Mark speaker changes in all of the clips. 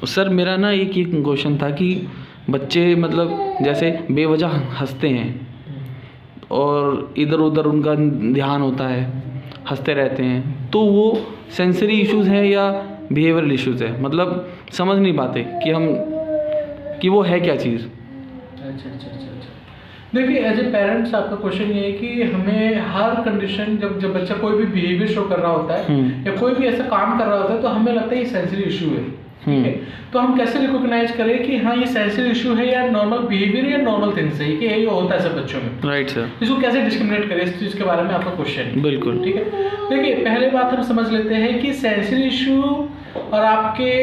Speaker 1: Sir मेरा ना एक क्वेश्चन था कि बच्चे मतलब जैसे बेवजह हंसते हैं और इधर उधर उनका ध्यान होता है, हंसते रहते हैं, तो वो सेंसरी इश्यूज़ है या बिहेवियरल इश्यूज़ है? मतलब समझ नहीं पाते कि वो है क्या चीज़।
Speaker 2: अच्छा। देखिए एज ए पेरेंट्स आपका क्वेश्चन ये है कि हमें हर कंडीशन जब बच्चा कोई भी बिहेवियर शो कर रहा होता है या कोई भी ऐसा काम कर रहा होता है तो हमें लगता है ये सेंसरी इशू है, ठीक है। तो हम कैसे रिकॉग्नाइज करें कि हाँ ये सेंसरी इशू है या नॉर्मल बिहेवियर या नॉर्मल थिंग्स है कि यही होता है सब बच्चों में।
Speaker 1: Right sir.
Speaker 2: इसको कैसे डिस्क्रिमिनेट करें, इस चीज़ के बारे में आपका क्वेश्चन है।
Speaker 1: बिल्कुल।
Speaker 2: ठीक है, देखिए पहले बात हम समझ लेते हैं कि सेंसरी इशू और आपके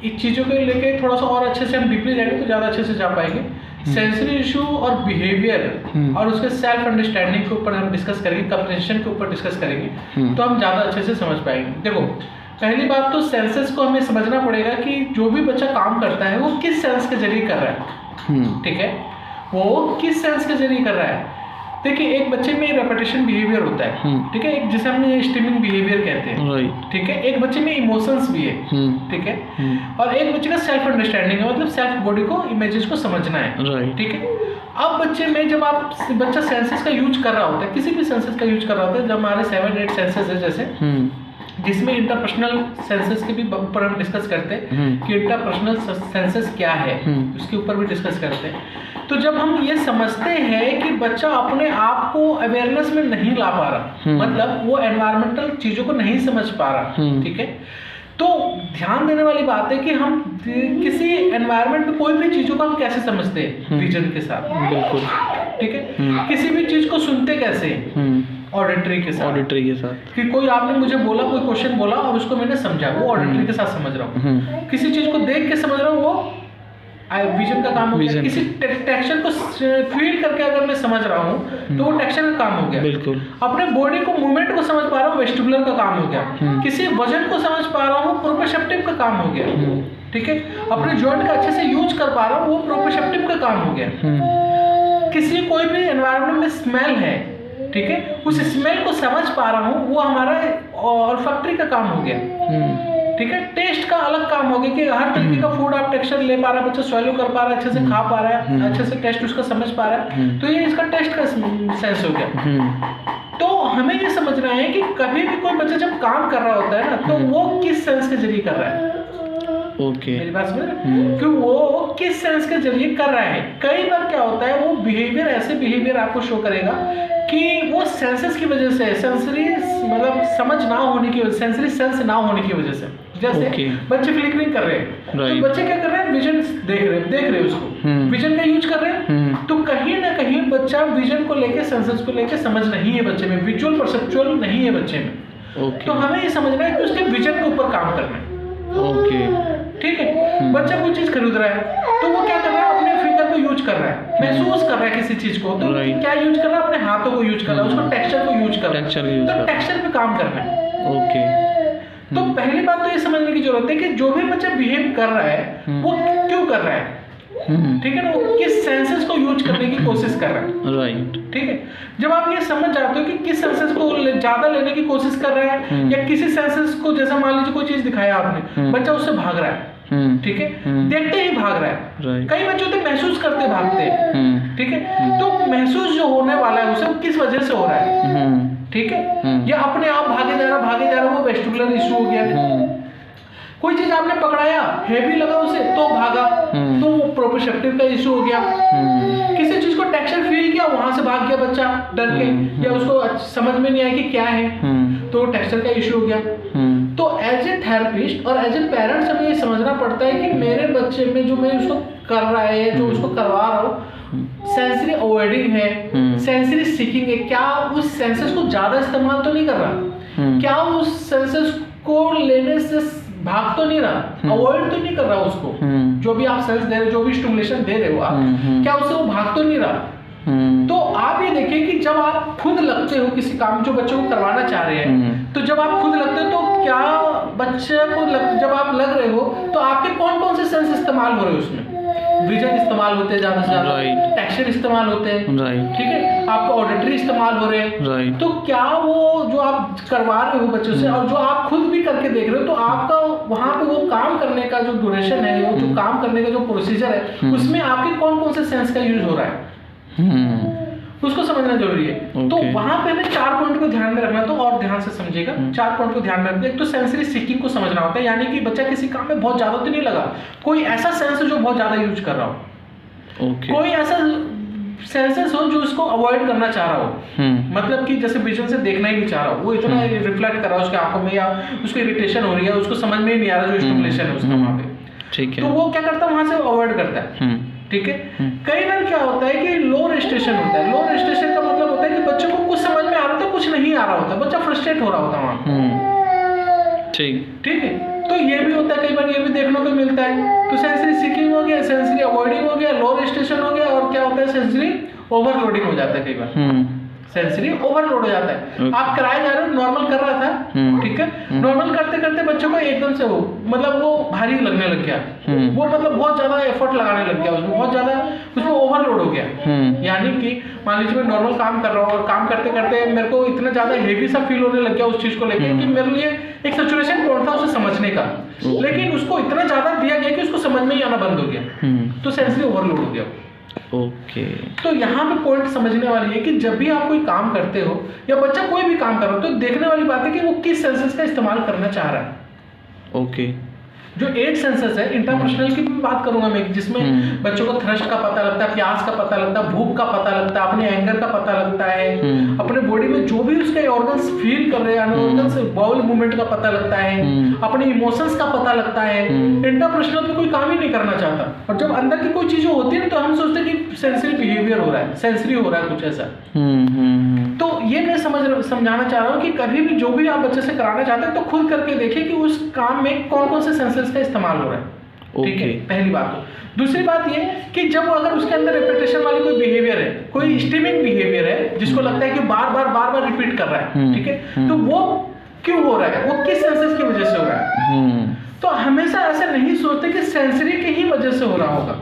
Speaker 2: इस चीज़ों को लेके थोड़ा सा और अच्छे से हम डीपली जाएंगे तो ज़्यादा अच्छे से जा पाएंगे। सेंसरी इशू और बिहेवियर और उसके सेल्फ अंडरस्टैंडिंग के ऊपर हम डिस्कस करेंगे, कंप्रेंशन के ऊपर डिस्कस करेंगे तो हम ज़्यादा अच्छे से समझ पाएंगे। देखो पहली बात तो सेंसेस को हमें समझना पड़ेगा कि जो भी बच्चा काम करता है वो किस सेंस के जरिए कर रहा है, ठीक है, वो किस सेंस के जरिए कर रहा है। देखिए एक बच्चे में रेपिटेशन बिहेवियर होता है, ठीक है, एक जिसे हम स्ट्रीमिंग बिहेवियर कहते हैं, ठीक है, एक बच्चे में इमोशंस भी है, ठीक है, और एक बच्चे का सेल्फ अंडरस्टैंडिंग है, मतलब सेल्फ बॉडी को इमेजेस को समझना है, ठीक है। अब बच्चे में जब बच्चा सेंसेस का यूज कर रहा होता है, किसी भी सेंसेस का यूज कर रहा होता है, जब हमारे 7-8 सेंसेस है जैसे जिसमें इंटरपर्सनल सेंसेस के भी ऊपर हम डिस्कस करते हैं कि इंटरपर्सनल सेंसेस क्या है, उसके ऊपर भी डिस्कस करते हैं। तो जब हम ये समझते हैं कि बच्चा अपने आप को अवेयरनेस में नहीं ला पा रहा, मतलब वो एनवायरमेंटल चीजों को नहीं समझ पा रहा, ठीक है, तो ध्यान देने वाली बात है कि हम किसी एनवायरमेंट में कोई भी चीजों को हम कैसे समझते हैं विजन के साथ, बिल्कुल, ठीक है, किसी भी चीज को सुनते कैसे, ऑडिटरी के साथ, कि कोई आपने मुझे बोला, कोई क्वेश्चन बोला और उसको मैंने समझा, वो ऑडिटरी के साथ समझ रहा हूँ। किसी चीज को देख के समझ रहा हूँ, वो विजन का काम हो गया। किसी टेक्सचर को फील करके अगर मैं समझ रहा हूँ तो वो टेक्सचर का काम हो गया, बिल्कुल। अपने बॉडी को मूवमेंट को समझ पा रहा हूँ, वेस्टिबुलर का काम हो गया। किसी वजन को समझ पा रहा हूँ, प्रोप्रोसेप्टिव का काम हो गया, ठीक है। अपने जॉइंट का अच्छे से यूज कर पा रहा हूँ, वो प्रोप्रोसेप्टिव का काम हो गया। किसी कोई भी एनवायरनमेंट में स्मेल है, ठीक है, उस स्मेल को समझ पा रहा हूँ, वो हमारा ऑल्फैक्टरी का काम हो गया, ठीक है। टेस्ट का अलग काम हो गया कि हर तरीके का फूड आप टेक्सचर ले पा रहा है, बच्चा स्वैलो कर पा रहा है, अच्छे से खा पा रहा है, अच्छे से टेस्ट उसका समझ पा रहा है, तो ये इसका टेस्ट का सेंस हो गया। तो हमें ये समझना है कि कभी भी कोई बच्चा जब काम कर रहा होता है ना, तो वो किस सेंस के जरिए कर रहा है, मेरी बात समझ रहे हैं, कि वो किस सेंस के जरिए कर रहा है। कई बार क्या होता है, वो बिहेवियर ऐसे बिहेवियर आपको शो करेगा कि वो सेंसेस की वजह से, सेंसरी मतलब समझ ना होने की वजह, सेंसरी सेंस ना होने की वजह से, जैसे बच्चे फ्लिकरिंग कर रहे हैं, तो बच्चे क्या कर रहे हैं, विजन देख रहे हैं उसको, विजन का यूज कर रहे हैं, तो कहीं ना कहीं बच्चा विजन को लेके, सेंसेस को लेके समझ नहीं है बच्चे में, विजुअल परसेप्चुअल नहीं है बच्चे में। तो हमें ये समझना है कि उसके विजन के ऊपर काम करना है, ठीक है। बच्चा कोई चीज खरीद रहा है तो वो क्या कर रहा है, अपने फिंगर को यूज कर रहा है, महसूस कर रहा है किसी चीज को, तो क्या यूज कर रहा है, अपने हाथों को यूज कर रहा है, उसको टेक्सचर को यूज कर रहा है, तो टेक्सचर पे काम करना है। तो पहली बात तो ये समझने की जरूरत है कि जो भी बच्चा बिहेव कर रहा है वो क्यों कर रहा है, ठीक है ना, वो किस सेंसेस को यूज करने की कोशिश कर रहा है, राइट, ठीक है। जब आप ये समझ जाते हो कि किस सेंसेस को ज्यादा लेने की कोशिश कर रहा है या किसी सेंसेस को, जैसा मान लीजिए कोई चीज दिखाया आपने, बच्चा उससे भाग रहा है, ठीक है, देखते ही भाग रहा है, कई बच्चे होते महसूस करते भागते हैं, ठीक है, तो महसूस जो होने वाला है उसे किस वजह से हो रहा है, ठीक है, या अपने आप भागे जा रहा, वो वेस्टिबुलर इशू हो गया। कोई चीज आपने पकड़ाया, हेवी लगा उसे तो भागा, तो वो प्रोप्रोसेप्टिव का इशू हो गया। किसी चीज को टेक्सचर फील किया, वहां से भाग गया बच्चा डर के, या उसको समझ में नहीं आया कि क्या है, तो टेक्सचर का इशू हो गया। तो एज ए थेरेपिस्ट और एज ए पेरेंट्स हमें ये समझना पड़ता है कि मेरे बच्चे में जो मैं उसको कर रहा है, जो उसको करवा रहा हूँ, सेंसरी अवॉइडिंग है, सेंसरी सीकिंग है, क्या उस सेंसेस को ज्यादा इस्तेमाल तो नहीं कर रहा, क्या उस सेंसेस को लेने से भाग तो नहीं रहा, अवॉइड तो नहीं कर रहा उसको, जो भी आप सेंस दे रहे हो, जो भी स्टिमुलेशन दे रहे हो आप, क्या उससे वो भाग तो नहीं रहा। तो आप ये देखिए कि जब आप खुद लगते हो किसी काम जो बच्चों को करवाना चाह रहे हैं, तो जब आप खुद लगते हो तो क्या बच्चे को जब आप लग रहे हो तो आपके कौन कौन से सेंस इस्तेमाल हो रहे हो उसमें, विजन इस्तेमाल होते हैं ज़्यादा से ज़्यादा,
Speaker 1: Right.
Speaker 2: टेक्सचर इस्तेमाल होते हैं,
Speaker 1: राइट
Speaker 2: ठीक है, आपका ऑडिटरी इस्तेमाल हो रहे हैं।
Speaker 1: राइट
Speaker 2: तो क्या वो जो आप करवा रहे हो बच्चों से और जो आप खुद भी करके देख रहे हो, तो आपका वहाँ पे वो काम करने का जो ड्यूरेशन है, वो जो काम करने का जो प्रोसीजर है, उसमें आपके कौन कौन से सेंस का यूज हो रहा है, उसको समझना जरूरी है। तो
Speaker 1: Okay.
Speaker 2: वहां पे हमें 4 पॉइंट को ध्यान में रखना, तो और ध्यान से समझिएगा। 4 पॉइंट को ध्यान में रखना। एक तो सेंसरी सीकिंग को समझना होता है, यानी कि बच्चा किसी काम में बहुत ज्यादा तो नहीं लगा, कोई ऐसा सेंस जो बहुत ज्यादा यूज कर रहा हो,
Speaker 1: ओके
Speaker 2: कोई ऐसा सेंसेस हो जो उसको अवॉइड करना चाह रहा हो, मतलब कि जैसे विजन से देखना ही नहीं चाह रहा हो, वो इतना रिफ्लेक्ट कर रहा है उसके आंखों में, या उसको इरिटेशन हो रही है, उसको समझ में ही नहीं आ रहा जो स्टिमुलेशन है उसका वहां पे,
Speaker 1: ठीक
Speaker 2: तो
Speaker 1: है
Speaker 2: वो क्या करता है, वहां से अवॉइड करता है, ठीक है। कई बार क्या होता है कि लो रेस्ट्रेशन होता है। लो रेस्ट्रेशन का मतलब होता है कि बच्चों को कुछ समझ में आ रहा होता है, कुछ नहीं आ रहा होता, बच्चा फ्रस्ट्रेट हो रहा होता है वहां, ठीक है। तो ये भी होता है, कई बार ये भी देखने को मिलता है। तो सेंसरी सीकिंग हो गया, सेंसरी अवॉइडिंग हो गया, लो रेस्ट्रेशन हो गया, और क्या होता है, सेंसरी ओवरलोडिंग हो जाता है कई बार, सेंसरी ओवरलोड हो जाता है। आप कराए जा रहे हो, नॉर्मल कर रहा था, ठीक है, नॉर्मल करते करते बच्चों को एकदम से वो मतलब वो भारी लगने लग गया, वो मतलब बहुत ज्यादा एफर्ट लगाने लग गया, उसमें बहुत ज्यादा उसमें ओवरलोड हो गया। यानी कि मान लीजिए मैं नॉर्मल काम कर रहा हूँ और काम करते करते मेरे को इतना ज्यादा हेवी सा फील होने लग गया उस चीज को लेके कि मेरे लिए एक सिचुएशन कौन था उसे समझने का, लेकिन उसको इतना ज्यादा दिया गया कि उसको समझ में ही आना बंद हो गया, तो सेंसरी ओवरलोड हो गया।
Speaker 1: ओके
Speaker 2: तो यहाँ पे पॉइंट समझने वाली है कि जब भी आप कोई काम करते हो या बच्चा कोई भी काम कर रहा हो, तो देखने वाली बात है कि वो किस सेंसेस का इस्तेमाल करना चाह रहा है।
Speaker 1: ओके
Speaker 2: जो 8 सेंसेस है, इंटरपर्सनल की भी बात करूंगा मैं, जिसमें बच्चों को थ्रस्ट का पता लगता है, प्यास का पता लगता है, भूख का पता लगता है, अपने एंगर का पता लगता है, अपने बॉडी में जो भी उसके ऑर्गन्स फील कर रहे हैं, ऑर्गन्स बाउल मूवमेंट का पता लगता है, अपने इमोशंस का पता लगता है। इंटरपर्सनल में कोई काम ही नहीं करना चाहता, और जब अंदर की कोई चीजें होती है तो हम सोचते हैं कि सेंसरी बिहेवियर हो रहा है, सेंसरी हो रहा है कुछ ऐसा। तो ये मैं समझाना चाह रहा हूँ कि कभी भी जो भी आप बच्चे से कराना चाहते हैं तो खुद करके देखिए कि उस काम में कौन कौन से सेंसेस का इस्तेमाल हो रहा है, ठीक है, पहली बात। तो दूसरी बात ये कि जब अगर उसके अंदर रिपीटेशन वाली कोई बिहेवियर है, कोई स्टीमिंग बिहेवियर है जिसको लगता है कि बार बार रिपीट कर रहा है, ठीक है, तो वो क्यों हो रहा है, वो किस सेंसेस की वजह से हो रहा है। तो हमेशा ऐसा नहीं सोचते कि सेंसरी की ही वजह से हो रहा होगा।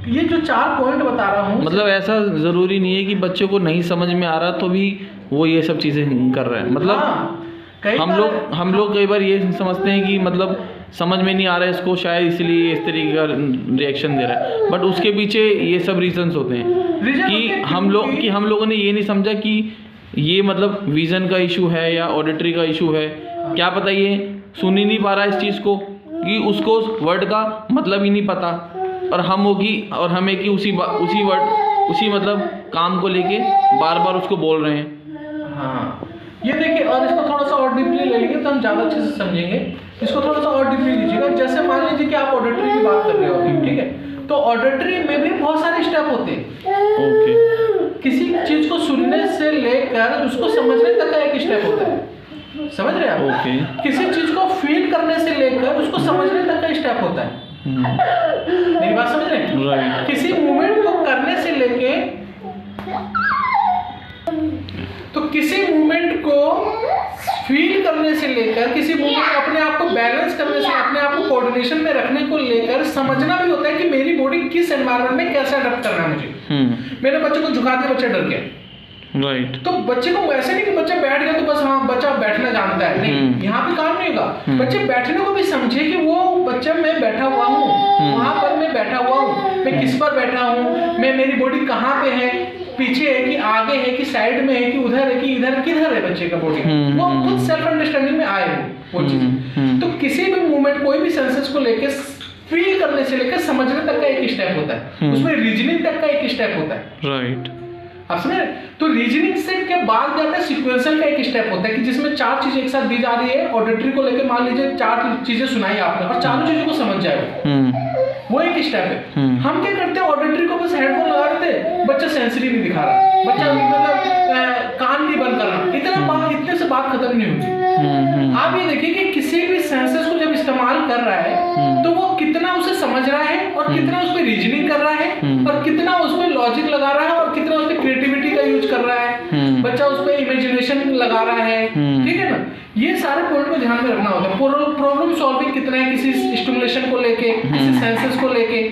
Speaker 2: ये जो 4 पॉइंट बता रहा हूँ,
Speaker 1: मतलब ऐसा जरूरी नहीं है कि बच्चे को नहीं समझ में आ रहा तो भी वो ये सब चीजें कर रहे हैं, मतलब हम लोग कई बार ये समझते हैं कि मतलब समझ में नहीं आ रहा है इसको, शायद इसलिए इस तरीके का रिएक्शन दे रहा है, बट उसके पीछे ये सब रीजंस होते हैं कि हम लोगों ने ये नहीं समझा कि ये मतलब विजन का इशू है या ऑडिटरी का इशू है, क्या पता ये सुन ही नहीं पा रहा है इस चीज़ को, कि उसको उस वर्ड का मतलब ही नहीं पता, और हमें कि उसी वर्ड उसी मतलब काम को लेके बार बार उसको बोल रहे हैं।
Speaker 2: हाँ, ये देखिए, और इसको थोड़ा सा और डीपली ले लेंगे तो हम ज़्यादा अच्छे से समझेंगे। इसको थोड़ा सा और डीपली लीजिएगा। जैसे मान लीजिए कि आप ऑडिटरी की बात कर रहे हो, ठीक है, तो ऑडिटरी में भी बहुत सारे स्टेप होते हैं।
Speaker 1: ओके।
Speaker 2: किसी चीज को सुनने से लेकर उसको समझने तक का एक स्टेप होता है, समझ रहे हैं आप?
Speaker 1: ओके।
Speaker 2: किसी चीज को फील करने से लेकर उसको समझने तक का स्टेप होता है। मेरी बात समझ रहे हैं?
Speaker 1: राइट।
Speaker 2: किसी मूवमेंट को करने से लेके, तो किसी मूवमेंट को फील करने से लेकर, किसी मूवमेंट को अपने आप को बैलेंस करने से, अपने आप को कोऑर्डिनेशन में रखने को लेकर समझना भी होता है कि मेरी बॉडी किस एनवायरनमेंट में कैसे अडॉप्ट करना है मुझे। मैंने बच्चे को झुका दिया, बच्चा डर गया,
Speaker 1: राइट।
Speaker 2: तो बच्चे को ऐसे नहीं कि बच्चा बैठ गया तो बस हाँ बच्चा बैठना जानता है, नहीं, यहाँ पे काम नहीं होगा। बच्चे बैठने को भी समझे कि वो बच्चा मैं बैठा हुआ हूँ, वहां पर मैं बैठा हुआ हूँ, मैं किस पर बैठा हूँ, मैं मेरी बॉडी कहाँ पे है, पीछे है कि आगे है कि साइड में है कि उधर है कि इधर, किधर है बच्चे का बॉडी, वो खुद सेल्फ अंडरस्टैंडिंग में आए वो चीज। तो किसी भी मूवमेंट, कोई भी सेंसेस को लेके फील करने से लेकर समझने तक का एक स्टेप होता है, उसमें रीजनिंग तक का एक स्टेप होता है,
Speaker 1: राइट।
Speaker 2: आप समझ रहे? तो रीजनिंग से के बाद जाता है सिक्वेंशियल का एक स्टेप होता है कि जिसमें 4 चीजें एक साथ दी जा रही है। ऑडिटरी को लेकर मान लीजिए 4 चीजें सुनाई आपने और चारों चीजों को समझ जाए, वो एक स्टेप है। हम क्या करते हैं, ऑडिटरी को बस हेडफोन लगा देते, बच्चा सेंसरी नहीं दिखा रहा, बच्चा मतलब कान नहीं बंद कर रहा, इतने से बात खत्म नहीं होती। आप ये देखिए कि किसी भी सेंसेस को जब इस्तेमाल कर रहा है तो वो कितना उसे समझ रहा है और कितना उस पर रीजनिंग कर रहा है और कितना उस पर लॉजिक लगा रहा है और कितना उस पर क्रिएटिविटी का यूज कर रहा है, बच्चा उस पर इमेजिनेशन लगा रहा है, ठीक है ना। ये सारे पॉइंट को ध्यान में रखना होता है। प्रॉब्लम सॉल्विंग कितना है किसी स्टिमुलेशन को लेके, किसी सेंसेस को लेके,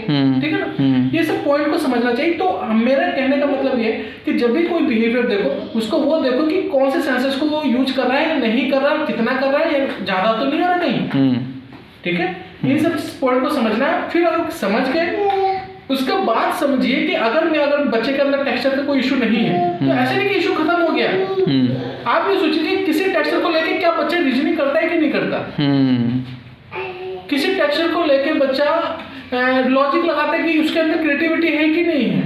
Speaker 2: ठीक है ना, ये सब पॉइंट को समझना चाहिए। तो मेरा कहने का मतलब ये कि जब भी कोई बिहेवियर देखो, उसको वो देखो कि कौन से सेंसेस को वो यूज कर रहा है या नहीं कर रहा है, कितना कर रहा है, या ज्यादा तो नहीं आ रहा कहीं, ठीक है। ये सब पॉइंट को समझना है। फिर अगर समझ के उसके बाद समझिए कि अगर बच्चे के अंदर टेक्सचर का कोई इशू नहीं है, तो ऐसे नहीं कि इशू खत्म हो गया। आप ये सोचिए कि किसी टेक्सचर को लेके क्या बच्चा रीजनिंग करता है कि नहीं करता, किसी टेक्सचर को लेके बच्चा लॉजिक लगाता है कि उसके अंदर क्रिएटिविटी है कि नहीं है।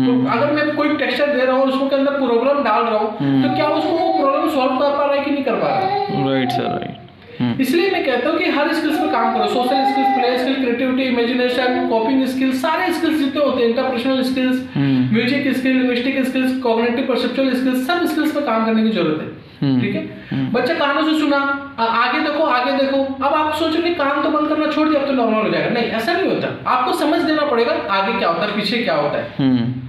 Speaker 2: तो अगर मैं कोई टेक्सचर दे रहा हूँ, उसके अंदर प्रोग्राम डाल रहा हूँ, तो क्या उसको वो प्रॉब्लम सॉल्व कर पा रहा है कि नहीं कर पा रहा।
Speaker 1: Right sir, right.
Speaker 2: इसलिए मैं कहता हूँ कि हर स्किल्स पे काम करो, social skills, play skill, creativity, imagination, कॉपिंग skills, सारे स्किल्स जितने होते हैं, interpersonal skills, music skill, linguistic skills, cognitive perceptual skills, सब स्किल्स पे काम करने की जरूरत है, ठीक है। बच्चा कानों से सुना, आगे देखो आगे देखो, अब आप सोचो कि कान तो बंद करना छोड़ दिया अब तो नॉर्मल हो जाएगा, नहीं, ऐसा नहीं होता। आपको समझ देना पड़ेगा आगे क्या होता है, पीछे क्या होता है।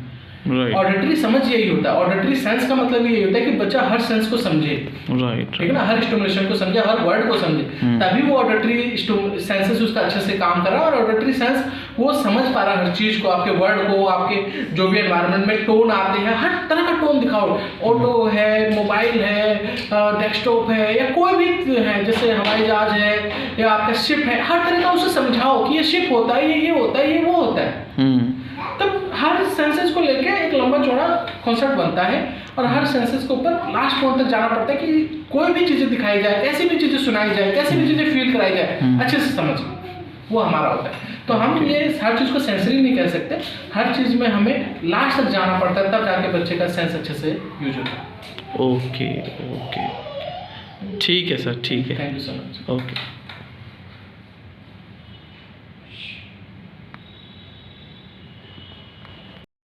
Speaker 2: ऑडिटरी समझ यही होता है। ऑडिटरी सेंस का मतलब यही होता है कि बच्चा हर सेंस को समझे,
Speaker 1: राइट,
Speaker 2: ठीक है ना, हर स्टिमुलेशन को समझे, हर वर्ड को समझे, तभी वो ऑडिटरी सेंसेस उसका अच्छे से काम कर रहा है। और ऑडिटरी सेंस वो समझ पा रहा है हर चीज को, आपके वर्ड को, आपके जो भी एनवायरनमेंट में टोन आते हैं, हर तरह का टोन दिखाओ। ऑटो है, मोबाइल है, डेस्कटॉप है, या कोई भी है, जैसे हवाई जहाज है या आपका शिप है, हर तरह का उसे समझाओ कि ये शिप होता है, ये होता है, ये वो होता है। तब हर सेंसेस को लेके एक लंबा चौड़ा कॉन्सेप्ट बनता है, और हर सेंसेस के ऊपर लास्ट पॉइंट तक जाना पड़ता है कि कोई भी चीजें दिखाई जाए, कैसी भी चीजें सुनाई जाए, कैसी भी चीजें फील कराई जाए, अच्छे से समझ, वो हमारा होता है। तो हम ये हर चीज को सेंसरी नहीं कह सकते, हर चीज में हमें लास्ट तक जाना पड़ता है, तब जाके बच्चे का सेंस अच्छे से यूज होता है।
Speaker 1: ओके, ठीक है सर, ठीक है,
Speaker 2: thank you so much.
Speaker 1: Okay.